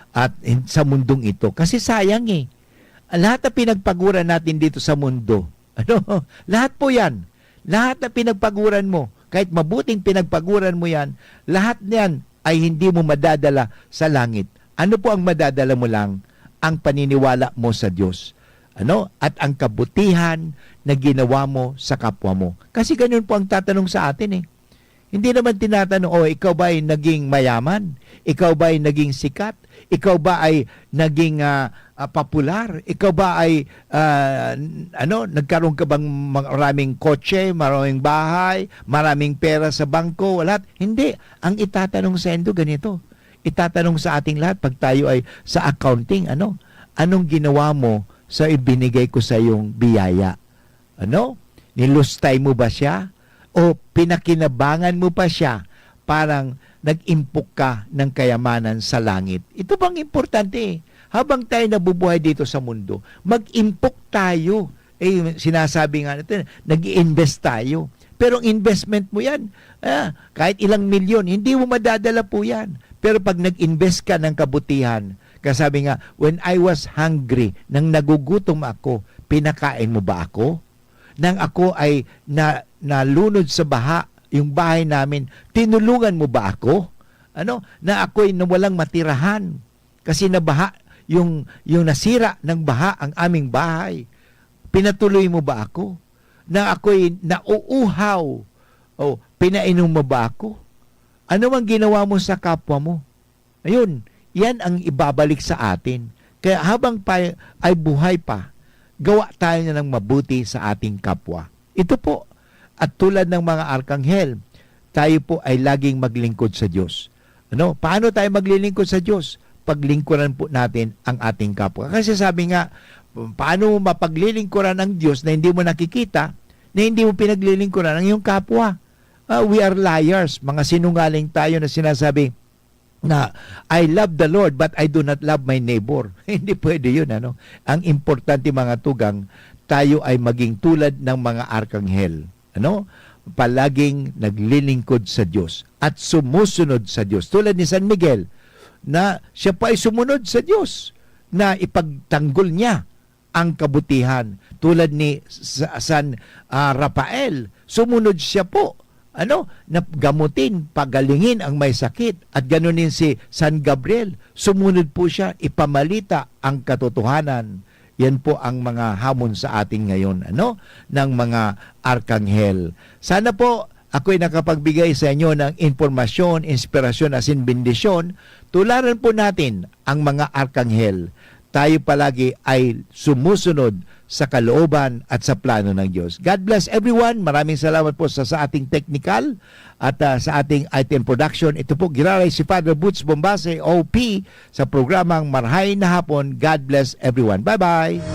At sa mundong ito. Kasi sayang lahat na pinagpaguran natin dito sa mundo. Lahat po yan. Lahat na pinagpaguran mo. Kahit mabuting pinagpaguran mo yan, lahat niyan ay hindi mo madadala sa langit. Ano po ang madadala mo lang? Ang paniniwala mo sa Diyos. At ang kabutihan na ginawa mo sa kapwa mo. Kasi ganun po ang tatanong sa atin Hindi naman tinatanong, ikaw ba ay naging mayaman? Ikaw ba ay naging sikat? Ikaw ba ay naging popular? Ikaw ba ay nagkaroon ka bang maraming kotse, maraming bahay, maraming pera sa bangko? Wala. Hindi. Ang itatanong sa endo ganito. Itatanong sa ating lahat pag tayo ay sa accounting, anong ginawa mo sa ibinigay ko sa iyong biyaya? Ano? Nilustay mo ba siya? O pinakinabangan mo pa siya? Parang nag-impok ka ng kayamanan sa langit. Ito bang importante? Habang tayo nabubuhay dito sa mundo, mag-impok tayo. Sinasabi nga natin, nag-i-invest tayo. Pero ang investment mo yan, kahit ilang milyon, hindi mo madadala po yan. Pero pag nag-invest ka ng kabutihan, kasabi nga, when I was hungry, nang nagugutom ako, pinakain mo ba ako? Nang ako ay nalunod sa baha, yung bahay namin, tinulungan mo ba ako? Ano? Na ako'y nawalang matirahan kasi nabaha, yung nasira ng baha ang aming bahay. Pinatuloy mo ba ako? Na ako'y nauuhaw, o pinainom mo ba ako? Ano ang ginawa mo sa kapwa mo? Ayun, yan ang ibabalik sa atin. Kaya habang ay buhay pa, gawa tayo na ng mabuti sa ating kapwa. Ito po, at tulad ng mga arkanghel, tayo po ay laging maglingkod sa Diyos. Ano? Paano tayo maglilingkod sa Diyos? Paglingkuran po natin ang ating kapwa. Kasi sabi nga, paano mo mapaglilingkuran ang Diyos na hindi mo nakikita, na hindi mo pinaglilingkuran ang iyong kapwa? We are liars, mga sinungaling tayo na sinasabi na I love the Lord but I do not love my neighbor. Hindi pwede yun. Ano? Ang importante mga tugang, tayo ay maging tulad ng mga arkanghel. Ano? Palaging naglilingkod sa Diyos at sumusunod sa Diyos. Tulad ni San Miguel, na siya pa ay sumunod sa Diyos, na ipagtanggol niya ang kabutihan. Tulad ni San Rafael, sumunod siya po, na gamutin, pagalingin ang may sakit. At ganoon din si San Gabriel, sumunod po siya, ipamalita ang katotohanan. Yan po ang mga hamon sa atin ngayon, ng mga arkanghel. Sana po ako'y nakapagbigay sa inyo ng informasyon, inspirasyon, asin bendisyon. Tularan po natin ang mga arkanghel. Tayo palagi ay sumusunod sa kalooban at sa plano ng Diyos. God bless everyone. Maraming salamat po sa ating technical at sa ating item production. Ito po, giraray si Father Boots Bombase, OP, sa programang Marhay na Hapon. God bless everyone. Bye-bye!